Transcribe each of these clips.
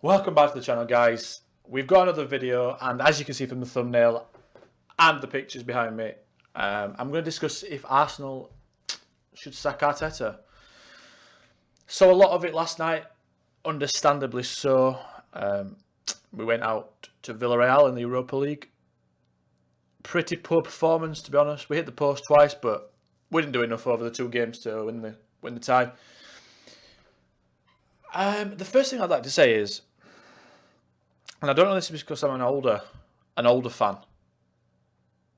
Welcome back to the channel, guys. We've got another video, and as you can see from the thumbnail and the pictures behind me, I'm going to discuss if Arsenal should sack Arteta. So a lot of it last night, understandably so. We went out to Villarreal in the Europa League. Pretty poor performance, to be honest. We hit the post twice, but we didn't do enough over the two games to win the tie. The first thing I'd like to say is, and I don't know this is because I'm an older fan.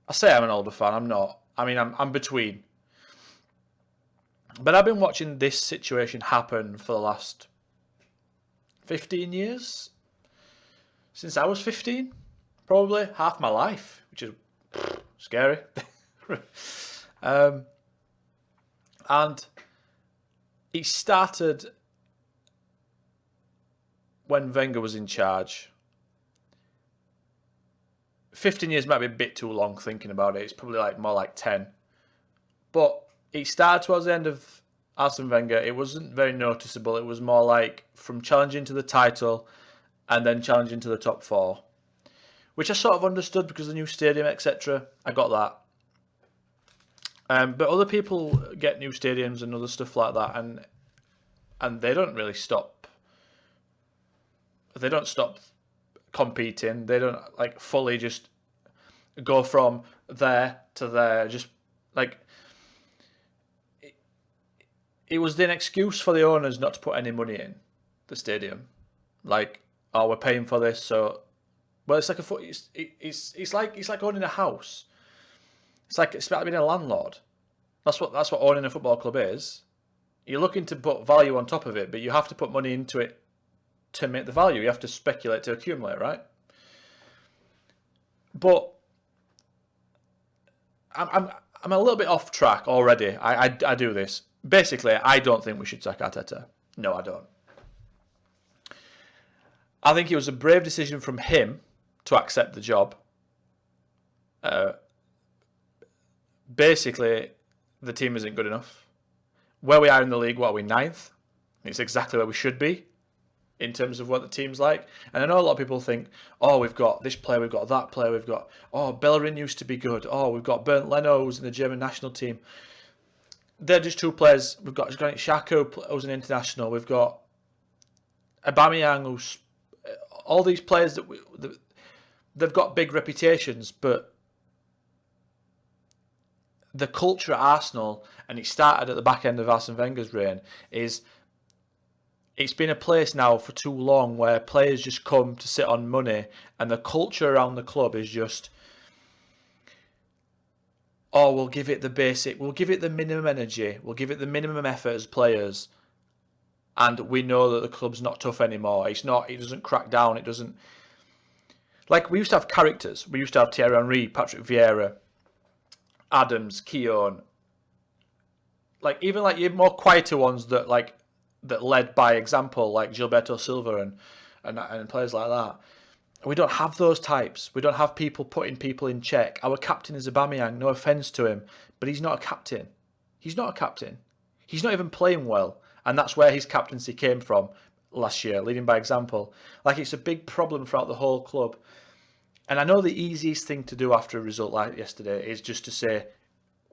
I say I'm an older fan. I'm not. I mean, I'm between. But I've been watching this situation happen for the last 15 years. Since I was 15, probably half my life, which is scary. And it started when Wenger was in charge. 15 years might be a bit too long thinking about it. It's probably more like 10. But it started towards the end of Arsene Wenger. It wasn't very noticeable. It was more like from challenging to the title and then challenging to the top four, which I sort of understood because of the new stadium, etc. I got that. But other people get new stadiums and other stuff like that, and they don't really stop. They don't stop competing. They don't fully just go from there to there. Just it was an excuse for the owners not to put any money in the stadium. Oh, we're paying for this, so it's like it's like owning a house. It's about being a landlord. That's what owning a football club is. You're looking to put value on top of it, but you have to put money into it to make the value. You have to speculate to accumulate, right? But I'm a little bit off track already. I do this. Basically, I don't think we should sack Arteta. No, I don't. I think it was a brave decision from him to accept the job. Basically, the team isn't good enough. Where we are in the league, what are we, 9th? It's exactly where we should be in terms of what the team's like. And I know a lot of people think, oh, we've got this player, we've got that player, we've got, oh, Bellerin used to be good. Oh, we've got Bernd Leno, who's in the German national team. They're just two players. We've got Granit Xhaka, who's an international. We've got Aubameyang, who's... All these players they've got big reputations, but the culture at Arsenal, and it started at the back end of Arsene Wenger's reign, is it's been a place now for too long where players just come to sit on money, and the culture around the club is just, oh, we'll give it the basic, we'll give it the minimum energy, we'll give it the minimum effort as players, and we know that the club's not tough anymore. It doesn't crack down, it doesn't... we used to have characters. We used to have Thierry Henry, Patrick Vieira, Adams, Keown. Even your more quieter ones that led by example, like Gilberto Silva and players like that. We don't have those types. We don't have people putting people in check. Our captain is Aubameyang. No offence to him, but he's not a captain. He's not a captain. He's not even playing well, and that's where his captaincy came from last year, leading by example. It's a big problem throughout the whole club. And I know the easiest thing to do after a result like yesterday is just to say,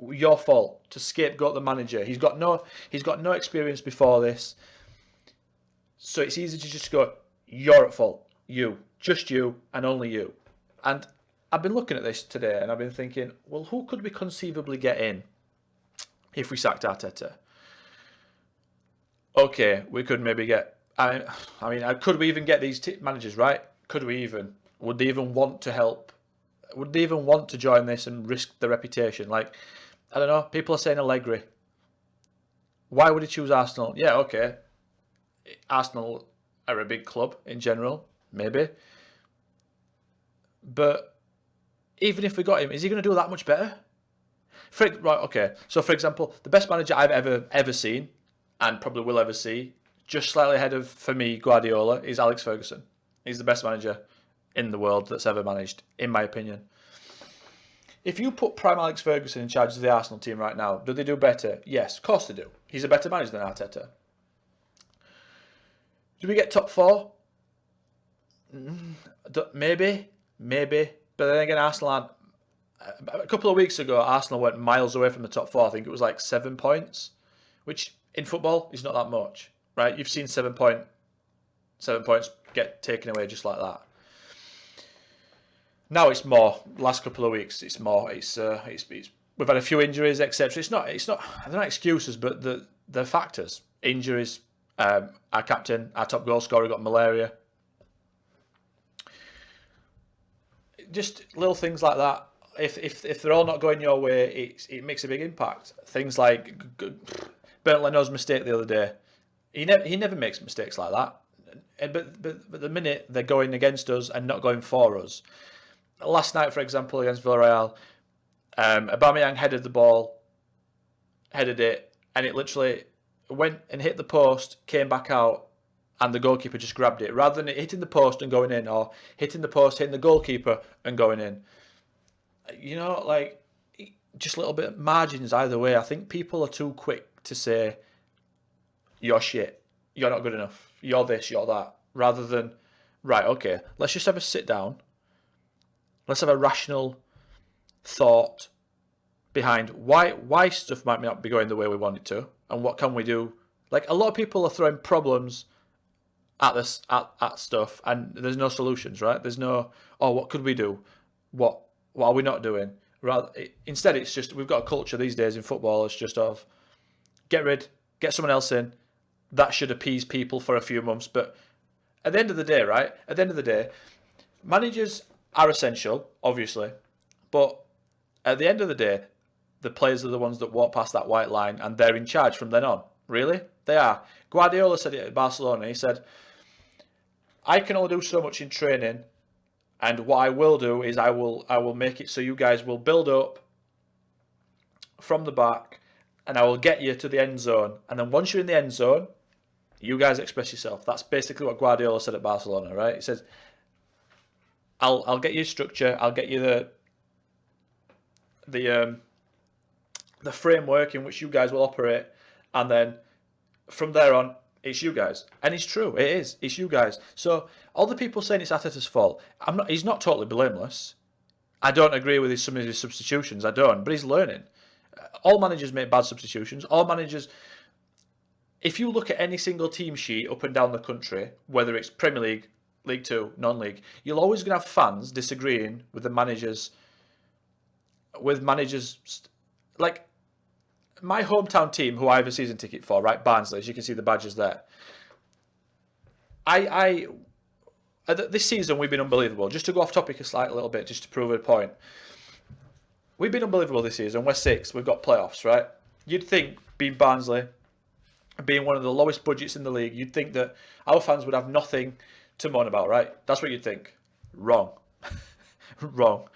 your fault, to scapegoat the manager. He's got no experience before this. So it's easy to just go, you're at fault. You. Just you and only you. And I've been looking at this today and I've been thinking, well, who could we conceivably get in if we sacked Arteta? Okay, we could maybe get... I mean, could we even get these managers, right? Could we even? Would they even want to help? Would they even want to join this and risk their reputation? I don't know. People are saying Allegri. Why would he choose Arsenal? Yeah, okay. Arsenal are a big club in general, maybe. But even if we got him, is he going to do that much better? Right, okay. So, for example, the best manager I've ever seen, and probably will ever see, just slightly ahead of, for me, Guardiola, is Alex Ferguson. He's the best manager in the world that's ever managed, in my opinion. If you put prime Alex Ferguson in charge of the Arsenal team right now, do they do better? Yes, of course they do. He's a better manager than Arteta. Do we get top four? maybe, maybe. But then again, Arsenal aren't. A couple of weeks ago, Arsenal went miles away from the top four. I think it was like 7 points, which in football is not that much, right? You've seen 7 points get taken away just like that. Now it's more. Last couple of weeks, it's more. It's we've had a few injuries, etc. It's not. They're not excuses, but the factors. Injuries. Our captain, our top goal scorer, got malaria. Just little things like that. If they're all not going your way, it makes a big impact. Things like Bernd Leno's mistake the other day. He never makes mistakes like that. But the minute they're going against us and not going for us. Last night, for example, against Villarreal, Aubameyang headed the ball, headed it, and it literally went and hit the post, came back out, and the goalkeeper just grabbed it. Rather than it hitting the post and going in, or hitting the post, hitting the goalkeeper and going in. You know, like, just a little bit of margins either way. I think people are too quick to say, you're shit, you're not good enough, you're this, you're that. Rather than, right, okay, let's just have a sit down. Let's have a rational thought behind why stuff might not be going the way we want it to, and what can we do. Like, a lot of people are throwing problems at this at stuff, and there's no solutions, right? There's no, what could we do? What are we not doing? Instead, it's just, we've got a culture these days in football. It's just of get someone else in. That should appease people for a few months, but at the end of the day, right? At the end of the day, managers are essential, obviously, but at the end of the day, the players are the ones that walk past that white line, and they're in charge from then on. Really? They are. Guardiola said it at Barcelona. He said, I can only do so much in training, and what I will do is I will make it so you guys will build up from the back, and I will get you to the end zone. And then once you're in the end zone, you guys express yourself. That's basically what Guardiola said at Barcelona, right? He says, I'll get you structure. I'll get you the framework in which you guys will operate, and then from there on, it's you guys. And it's true, it is. It's you guys. So all the people saying it's Arteta's fault, he's not totally blameless. I don't agree with some of his substitutions. I don't, but he's learning. All managers make bad substitutions. All managers. If you look at any single team sheet up and down the country, whether it's Premier League, League Two, non-league, you're always going to have fans disagreeing with the managers. Like my hometown team, who I have a season ticket for, right, Barnsley, as you can see the badges there. This season we've been unbelievable. Just to go off topic a little bit, just to prove a point. We've been unbelievable this season. We're sixth. We've got playoffs, right? You'd think, being Barnsley, being one of the lowest budgets in the league, you'd think that our fans would have nothing to moan about, right? That's what you'd think. Wrong. Wrong.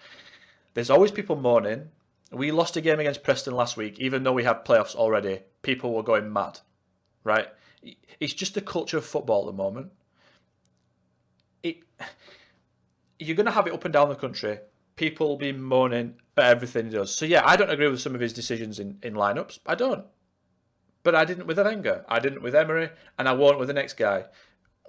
There's always people moaning. We lost a game against Preston last week, even though we have playoffs already. People were going mad, right? It's just the culture of football at the moment. You're going to have it up and down the country. People be moaning at everything he does. So yeah, I don't agree with some of his decisions in lineups. I don't. But I didn't with Wenger. I didn't with Emery, and I won't with the next guy.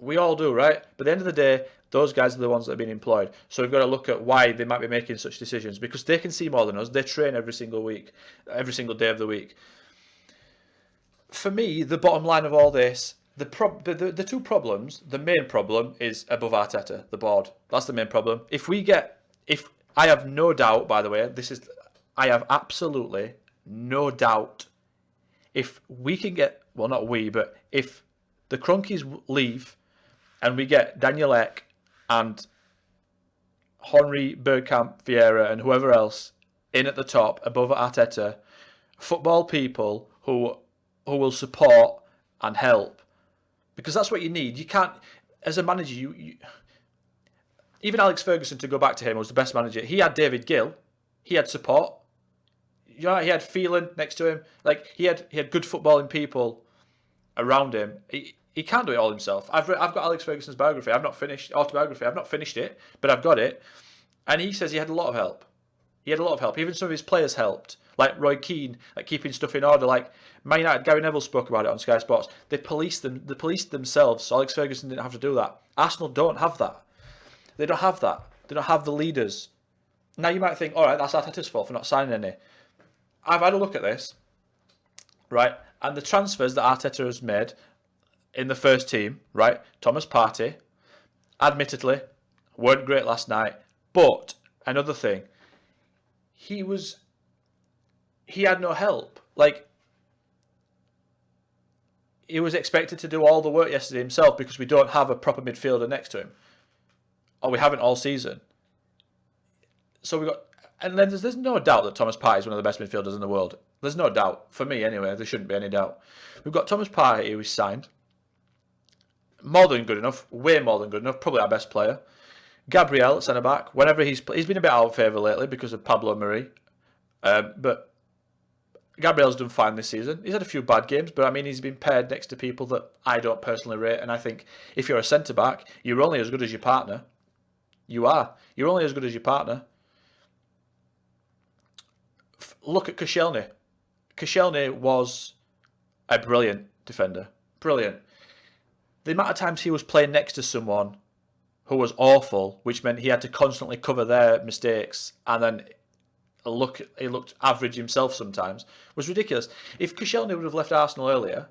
We all do, right? But at the end of the day, those guys are the ones that have been employed. So we've got to look at why they might be making such decisions, because they can see more than us. They train every single week, every single day of the week. For me, the bottom line of all this, the two problems, the main problem is above Arteta, the board. That's the main problem. If I have no doubt, by the way, I have absolutely no doubt, if we can get, well, not we, but if the Cronkies leave and we get Daniel Ek and Henry Bergkamp, Vieira and whoever else in at the top above Arteta, football people who will support and help, because that's what you need. You can't, as a manager, you even Alex Ferguson, to go back to him, was the best manager. He had David Gill, he had support. He had Phelan next to him. Like he had good footballing people around him. He can't do it all himself. I've got Alex Ferguson's autobiography. I've not finished it, but I've got it. And he says he had a lot of help. Even some of his players helped, like Roy Keane, like keeping stuff in order. Like Man United, Gary Neville spoke about it on Sky Sports. They policed themselves. So Alex Ferguson didn't have to do that. Arsenal don't have that. They don't have that. They don't have the leaders. Now you might think, all right, that's Arteta's fault for not signing any. I've had a look at this, right? And the transfers that Arteta has made in the first team, right? Thomas Partey, admittedly, weren't great last night. But another thing, he had no help. Like, he was expected to do all the work yesterday himself because we don't have a proper midfielder next to him. Or we haven't all season. So we got, and then there's no doubt that Thomas Partey is one of the best midfielders in the world. There's no doubt. For me, anyway, there shouldn't be any doubt. We've got Thomas Partey, who is signed. More than good enough. Way more than good enough. Probably our best player. Gabriel, centre-back. Whenever he's been a bit out of favour lately because of Pablo Mari. But Gabriel's done fine this season. He's had a few bad games, but I mean, he's been paired next to people that I don't personally rate. And I think if you're a centre-back, you're only as good as your partner. You are. You're only as good as your partner. Look at Koscielny. Koscielny was a brilliant defender. Brilliant. The amount of times he was playing next to someone who was awful, which meant he had to constantly cover their mistakes, and then he looked average himself sometimes, was ridiculous. If Koscielny would have left Arsenal earlier,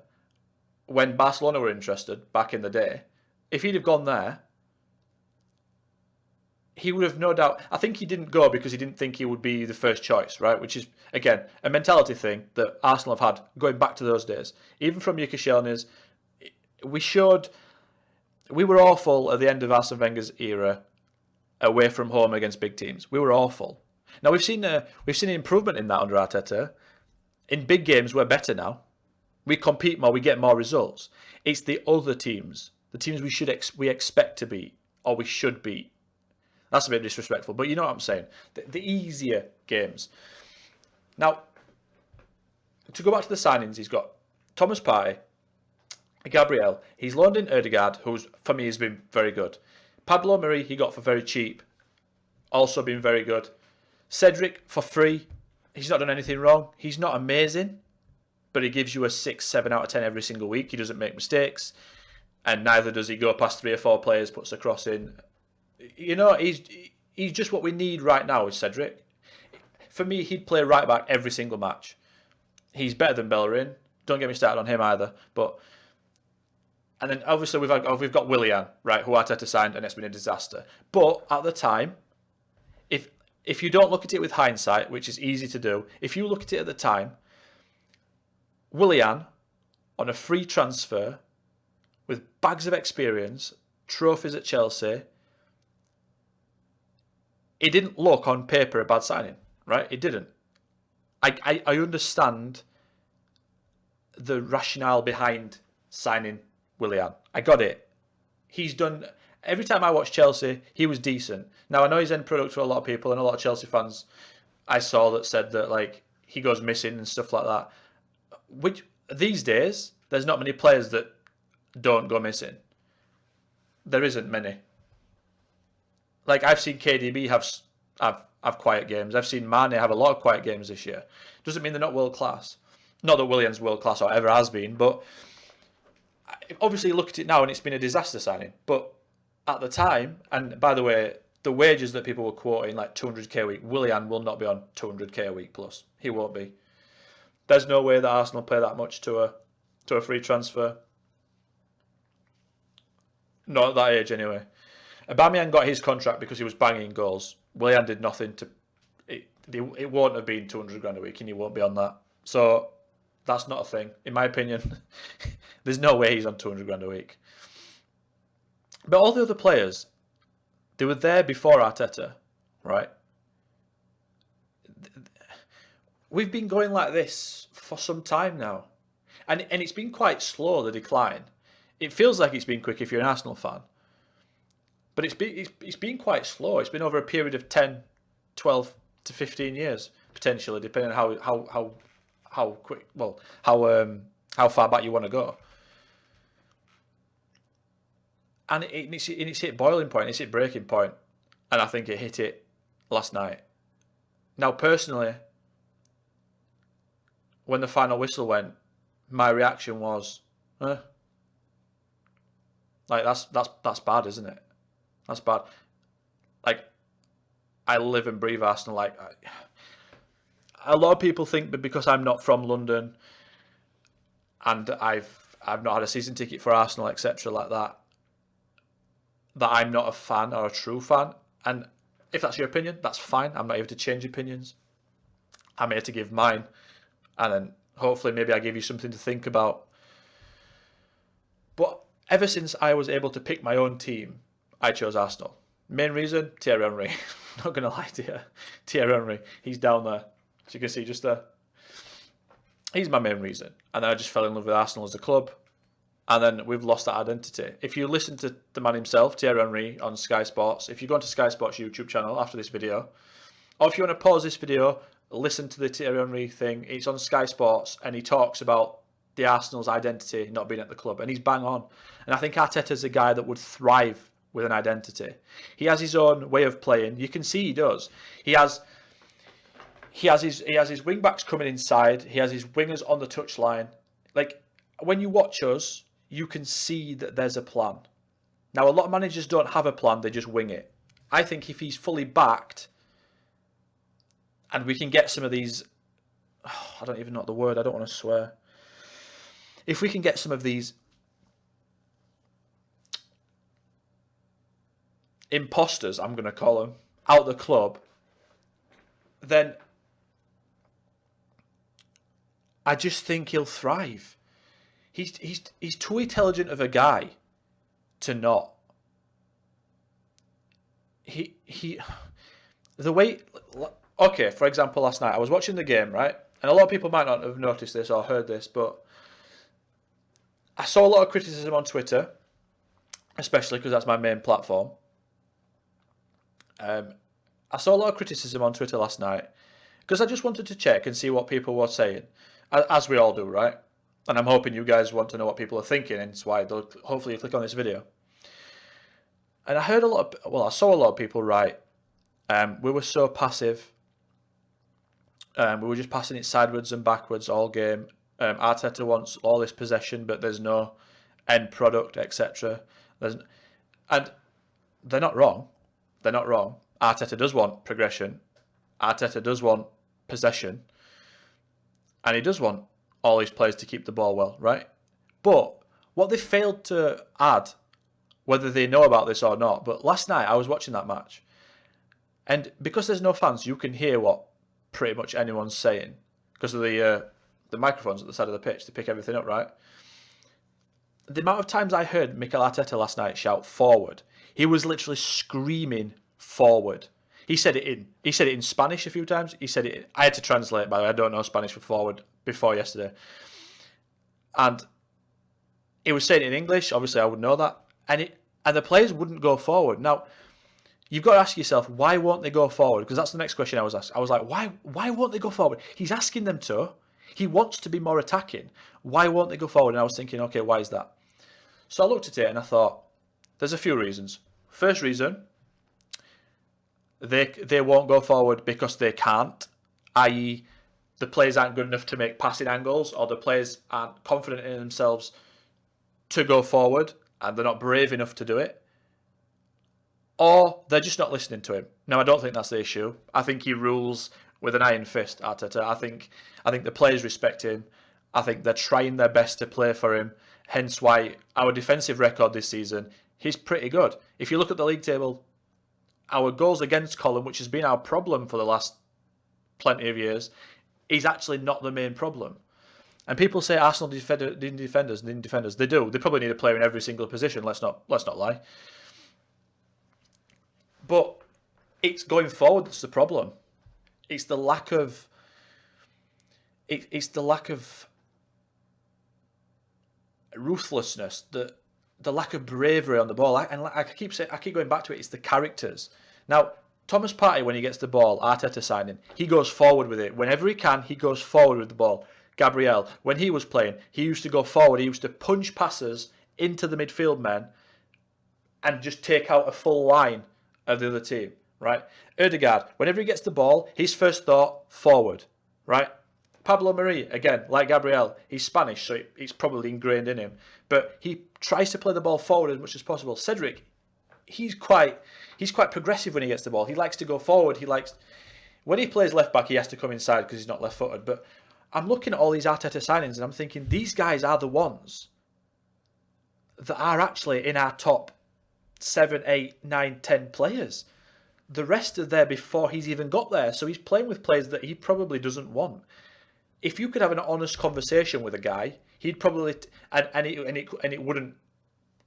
when Barcelona were interested back in the day, if he'd have gone there, he would have no doubt. I think he didn't go because he didn't think he would be the first choice, right? Which is, again, a mentality thing that Arsenal have had going back to those days. Even from your Koscielny's, we were awful at the end of Arsene Wenger's era away from home against big teams. We were awful. Now we've seen an improvement in that under Arteta. In big games, we're better now. We compete more, we get more results. It's the other teams, the teams we expect to beat, or we should beat. That's a bit disrespectful, but you know what I'm saying. The easier games. Now, to go back to the signings, he's got Thomas Partey, Gabriel. He's loaned in Ødegaard, who's, for me, has been very good. Pablo Mari, he got for very cheap. Also been very good. Cedric, for free. He's not done anything wrong. He's not amazing, but he gives you a 6, 7 out of 10 every single week. He doesn't make mistakes, and neither does he go past 3 or 4 players, puts a cross in. You know, he's just what we need right now is Cedric. For me, he'd play right back every single match. He's better than Bellerin. Don't get me started on him either. And then obviously we've got Willian, right, who Arteta signed, and it's been a disaster. But at the time, if you don't look at it with hindsight, which is easy to do, if you look at it at the time, Willian on a free transfer with bags of experience, trophies at Chelsea. It didn't look on paper a bad signing, right? It didn't. I understand the rationale behind signing Willian. I got it. He's done. Every time I watch Chelsea, he was decent. Now I know he's end product for a lot of people, and a lot of Chelsea fans I saw that said that like he goes missing and stuff like that. Which these days there's not many players that don't go missing. There isn't many. Like, I've seen KDB have quiet games. I've seen Mane have a lot of quiet games this year. Doesn't mean they're not world class. Not that Willian's world class or ever has been, but obviously look at it now and it's been a disaster signing. But at the time, and by the way, the wages that people were quoting, like 200k a week, Willian will not be on 200k a week plus. He won't be. There's no way that Arsenal pay that much to a free transfer. Not at that age anyway. Aubameyang got his contract because he was banging goals. Willian did nothing to. It won't have been 200 grand a week, and he won't be on that. So that's not a thing, in my opinion. There's no way he's on 200 grand a week. But all the other players, they were there before Arteta, right? We've been going like this for some time now, and it's been quite slow, the decline. It feels like it's been quick if you're an Arsenal fan. But it's been quite slow. It's been over a period of 10, 12 to 15 years, potentially, depending on how quick, well, how far back you want to go. And it's hit boiling point, it's hit breaking point, and I think it hit it last night. Now, personally, when the final whistle went, my reaction was, like that's bad, isn't it? That's bad. Like, I live and breathe Arsenal. Like, a lot of people think that because I'm not from London and I've not had a season ticket for Arsenal, etc., like that, that I'm not a fan or a true fan. And if that's your opinion, that's fine. I'm not here to change opinions. I'm here to give mine, and then hopefully maybe I give you something to think about. But ever since I was able to pick my own team, I chose Arsenal. Main reason, Thierry Henry. Not going to lie to you. Thierry Henry, he's down there. As you can see, just there. He's my main reason. And then I just fell in love with Arsenal as a club. And then we've lost that identity. If you listen to the man himself, Thierry Henry, on Sky Sports, if you go onto Sky Sports YouTube channel after this video, or if you want to pause this video, listen to the Thierry Henry thing. It's on Sky Sports, and he talks about the Arsenal's identity not being at the club. And he's bang on. And I think Arteta's a guy that would thrive with an identity. He has his own way of playing. You can see he does. He has his wing backs coming inside. He has his wingers on the touchline. Like, when you watch us, you can see that there's a plan. Now, a lot of managers don't have a plan, they just wing it. I think if he's fully backed, and we can get some of these, I don't even know the word, I don't want to swear. If we can get some of these imposters, I'm going to call them, out the club, then I just think he'll thrive. He's too intelligent of a guy to not. The way, okay, for example, last night I was watching the game, right? And a lot of people might not have noticed this or heard this, but I saw a lot of criticism on Twitter, especially because that's my main platform. I saw a lot of criticism on Twitter last night because I just wanted to check and see what people were saying, as we all do, right? And I'm hoping you guys want to know what people are thinking, and it's why they'll hopefully click on this video. And I heard I saw a lot of people write, we were so passive. We were just passing it sideways and backwards all game. Arteta wants all this possession, but there's no end product, etc. And they're not wrong. They're not wrong. Arteta does want progression. Arteta does want possession. And he does want all his players to keep the ball well, right? But what they failed to add, whether they know about this or not, but last night I was watching that match, and because there's no fans, you can hear what pretty much anyone's saying because of the microphones at the side of the pitch to pick everything up, right? The amount of times I heard Mikel Arteta last night shout forward, he was literally screaming forward. He said it in Spanish a few times. I had to translate, by the way. I don't know Spanish for forward before yesterday. And he was saying it in English. Obviously, I would know that. And the players wouldn't go forward. Now, you've got to ask yourself, why won't they go forward? Because that's the next question I was asked. I was like, why won't they go forward? He's asking them to. He wants to be more attacking. Why won't they go forward? And I was thinking, okay, why is that? So I looked at it and I thought, there's a few reasons. First reason, they won't go forward because they can't, i.e. the players aren't good enough to make passing angles, or the players aren't confident in themselves to go forward and they're not brave enough to do it, or they're just not listening to him. Now, I don't think that's the issue. I think he rules with an iron fist, Arteta. I think the players respect him. I think they're trying their best to play for him, hence why our defensive record this season, he's pretty good. If you look at the league table, our goals against column, which has been our problem for the last plenty of years, is actually not the main problem. And people say Arsenal need defenders. They do. They probably need a player in every single position. Let's not lie. But it's going forward that's the problem. It's the lack of. It's the lack of ruthlessness, the lack of bravery on the ball. I keep going back to it. It's the characters. Now, Thomas Partey, when he gets the ball, Arteta signing, he goes forward with it. Whenever he can, he goes forward with the ball. Gabriel, when he was playing, he used to go forward. He used to punch passes into the midfield men and just take out a full line of the other team, right? Ødegaard, whenever he gets the ball, his first thought, forward, right? Pablo Mari, again, like Gabriel, he's Spanish, so it's probably ingrained in him. But he tries to play the ball forward as much as possible. Cedric, he's quite progressive when he gets the ball. He likes to go forward. When he plays left back, he has to come inside because he's not left footed. But I'm looking at all these Arteta signings and I'm thinking these guys are the ones that are actually in our top 7, 8, 9, 10 players. The rest are there before he's even got there. So he's playing with players that he probably doesn't want. If you could have an honest conversation with a guy, he'd probably and it wouldn't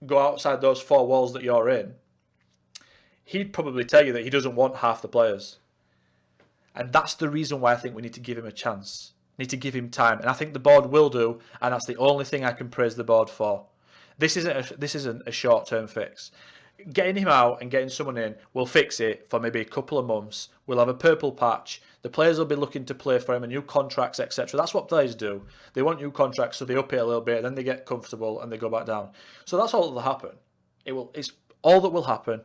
go outside those four walls that you're in. He'd probably tell you that he doesn't want half the players. And that's the reason why I think we need to give him a chance. Need to give him time. And I think the board will do, and that's the only thing I can praise the board for. This isn't a short-term fix. Getting him out and getting someone in will fix it for maybe a couple of months. We'll have a purple patch. The players will be looking to play for him and new contracts, etc. That's what players do. They want new contracts, so they up it a little bit, then they get comfortable and they go back down. So that's all that will happen. It's all that will happen.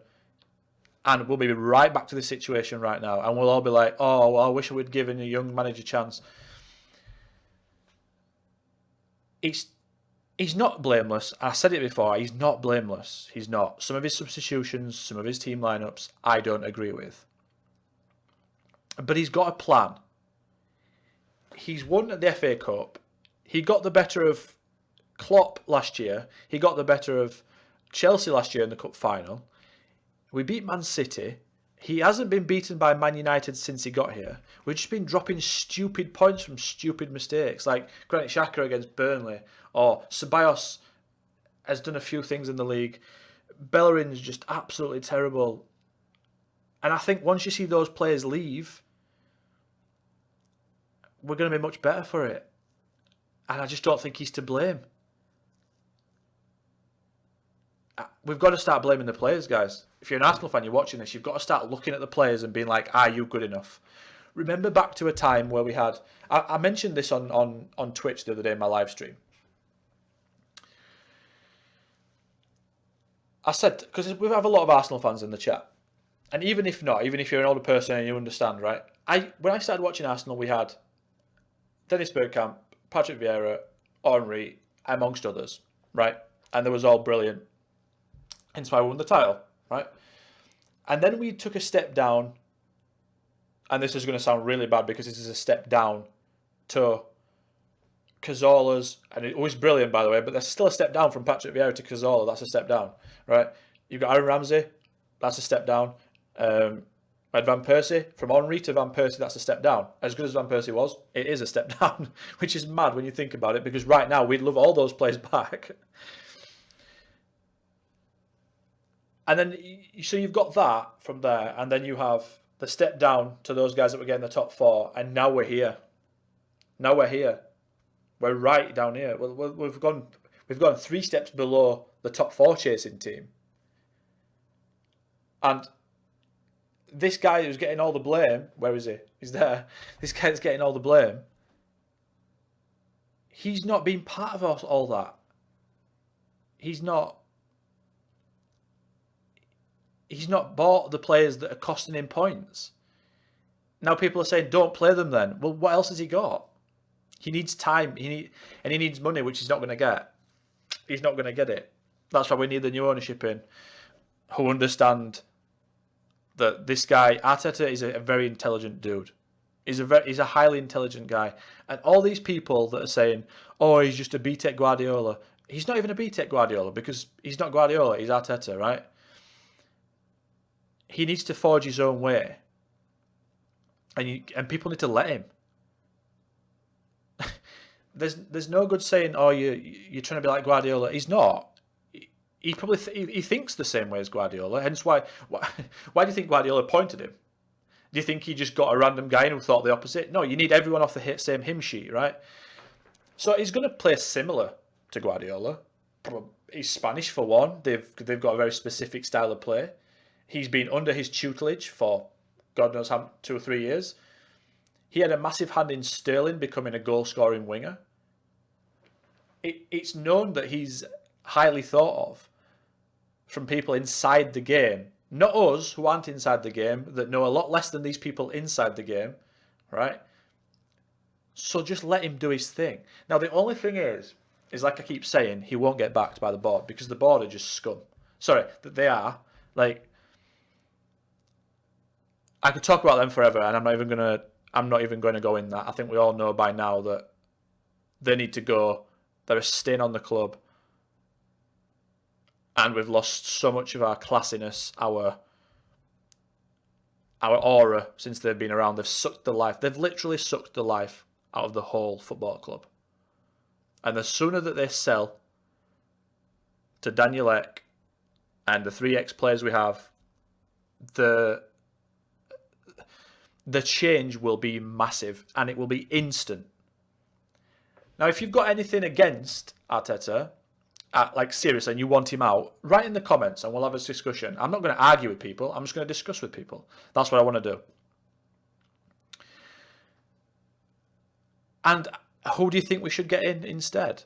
And we'll be right back to this situation right now. And we'll all be like, oh, well, I wish I would given a young manager a chance. He's not blameless. I said it before. He's not blameless. He's not. Some of his substitutions, some of his team lineups, I don't agree with. But he's got a plan. He's won at the FA Cup. He got the better of Klopp last year. He got the better of Chelsea last year in the cup final. We beat Man City. He hasn't been beaten by Man United since he got here. We've just been dropping stupid points from stupid mistakes, like Granit Xhaka against Burnley, or Ceballos has done a few things in the league. Bellerin's just absolutely terrible. And I think once you see those players leave, we're going to be much better for it. And I just don't think he's to blame. We've got to start blaming the players, guys. If you're an Arsenal fan, you're watching this, you've got to start looking at the players and being like, are you good enough? Remember back to a time where we had... I mentioned this on Twitch the other day in my live stream. I said, because we have a lot of Arsenal fans in the chat. And even if not, even if you're an older person and you understand, right? When I started watching Arsenal, we had Dennis Bergkamp, Patrick Vieira, Henry, amongst others, right? And they was all brilliant. Hence why we won the title, right? And then we took a step down, and this is going to sound really bad because this is a step down to Cazorla's, and it was brilliant, by the way, but there's still a step down from Patrick Vieira to Cazorla. That's a step down, right? You've got Aaron Ramsey, that's a step down. Van Persie, from Henry to Van Persie, that's a step down. As good as Van Persie was, it is a step down, which is mad when you think about it, because right now we'd love all those players back. And then, so you've got that from there, and then you have the step down to those guys that were getting the top four, and now we're here. Now we're here. We're right down here. We've gone 3 steps below the top 4 chasing team. And this guy who's getting all the blame, where is he? He's there. This guy that's getting all the blame, he's not been part of all that. He's not bought the players that are costing him points. Now people are saying, don't play them then. Well, what else has he got? He needs time. He needs money, which he's not going to get. He's not going to get it. That's why we need the new ownership in, who understand that this guy, Arteta, is a very intelligent dude. He's a highly intelligent guy. And all these people that are saying, oh, he's just a BTEC Guardiola. He's not even a BTEC Guardiola, because he's not Guardiola, he's Arteta, right? He needs to forge his own way. And people need to let him. There's no good saying, oh, you're trying to be like Guardiola. He's not. He probably he thinks the same way as Guardiola. Hence why do you think Guardiola appointed him? Do you think he just got a random guy in who thought the opposite? No, you need everyone off the same hymn sheet, right? So he's going to play similar to Guardiola. He's Spanish for one. They've got a very specific style of play. He's been under his tutelage for God knows how 2 or 3 years. He had a massive hand in Sterling becoming a goal-scoring winger. It's known that he's highly thought of from people inside the game. Not us, who aren't inside the game, that know a lot less than these people inside the game, right? So just let him do his thing. Now, the only thing is like I keep saying, he won't get backed by the board, because the board are just scum. Sorry, they are. Like, I could talk about them forever, and I'm not even gonna go in that. I think we all know by now that they need to go. They're a stain on the club, and we've lost so much of our classiness, our aura since they've been around. They've sucked the life. They've literally sucked the life out of the whole football club. And the sooner that they sell to Daniel Ek and the 3 ex-players we have, the change will be massive and it will be instant. Now, if you've got anything against Arteta, like seriously, and you want him out, write in the comments and we'll have a discussion. I'm not going to argue with people. I'm just going to discuss with people. That's what I want to do. And who do you think we should get in instead?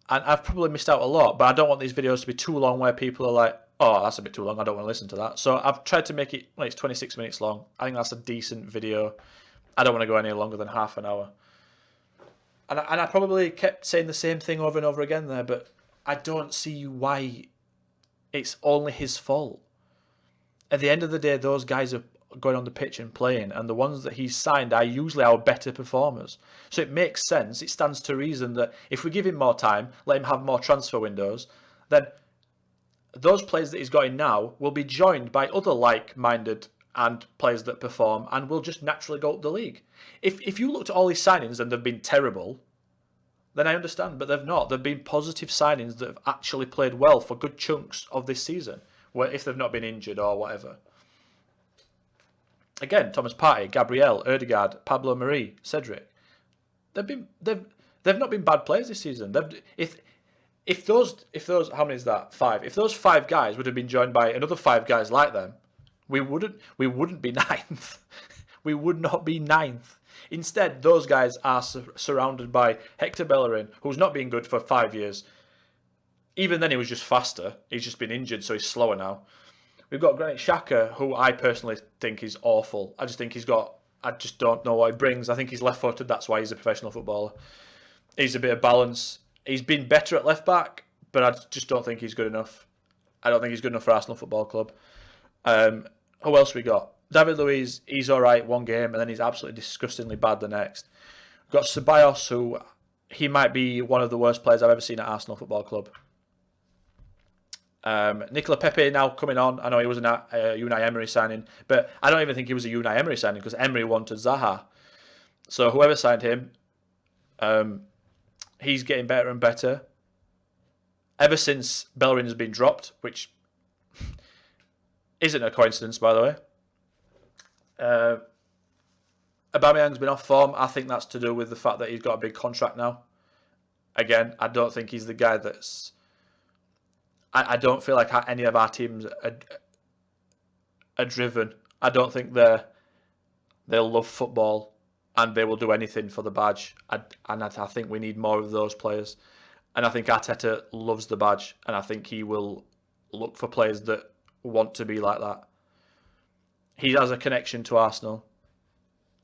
And I've probably missed out a lot, but I don't want these videos to be too long where people are like, oh, that's a bit too long, I don't want to listen to that. So I've tried to make it, well, it's 26 minutes long. I think that's a decent video. I don't want to go any longer than half an hour. And I probably kept saying the same thing over and over again there, but I don't see why it's only his fault. At the end of the day, those guys are going on the pitch and playing, and the ones that he's signed are usually our better performers. So it makes sense, it stands to reason that if we give him more time, let him have more transfer windows, then those players that he's got in now will be joined by other like-minded and players that perform and will just naturally go up the league. If you looked at all his signings and they've been terrible, then I understand, but they've not. They've been positive signings that have actually played well for good chunks of this season, where if they've not been injured or whatever. Again, Thomas Partey, Gabriel, Ødegaard, Pablo Mari, Cedric. They've not been bad players this season. If those how many is that? 5. If those 5 guys would have been joined by another 5 guys like them, we wouldn't be ninth. We would not be ninth. Instead, those guys are surrounded by Hector Bellerin, who's not been good for 5 years. Even then, he was just faster. He's just been injured, so he's slower now. We've got Granit Xhaka, who I personally think is awful. I just don't know what he brings. I think he's left-footed. That's why he's a professional footballer. He's a bit of balance. He's been better at left-back, but I just don't think he's good enough. I don't think he's good enough for Arsenal Football Club. Who else we got? David Luiz, he's all right one game, and then he's absolutely disgustingly bad the next. We've got Ceballos, who he might be one of the worst players I've ever seen at Arsenal Football Club. Nicola Pepe now coming on. I know he was a Unai Emery signing, but I don't even think he was a Unai Emery signing because Emery wanted Zaha. So whoever signed him, he's getting better and better. Ever since Bellerin has been dropped, which isn't a coincidence, by the way. Aubameyang's been off form. I think that's to do with the fact that he's got a big contract now. Again, I don't think he's the guy that's... I don't feel like any of our teams are driven. I don't think they'll love football and they will do anything for the badge. And I think we need more of those players. And I think Arteta loves the badge, and I think he will look for players that want to be like that. He has a connection to Arsenal.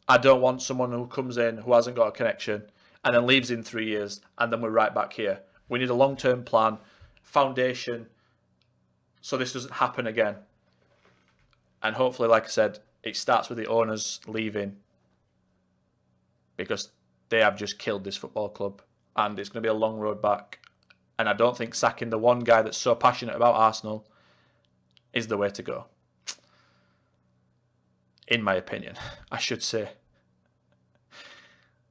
I don't want someone who comes in who hasn't got a connection and then leaves in 3 years and then we're right back here. We need a long-term plan, foundation, so this doesn't happen again. And hopefully, like I said, it starts with the owners leaving because they have just killed this football club and it's going to be a long road back. And I don't think sacking the one guy that's so passionate about Arsenal is the way to go. In my opinion, I should say.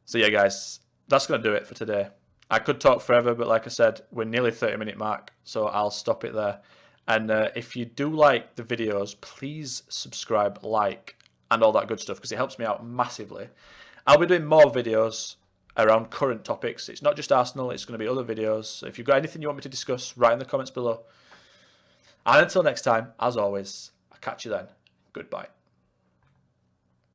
So yeah, guys, that's going to do it for today. I could talk forever, but like I said, we're nearly 30-minute mark, so I'll stop it there. And if you do like the videos, please subscribe, like, and all that good stuff, because it helps me out massively. I'll be doing more videos around current topics. It's not just Arsenal, it's going to be other videos. So if you've got anything you want me to discuss, write in the comments below. And until next time, as always, I'll catch you then. Goodbye.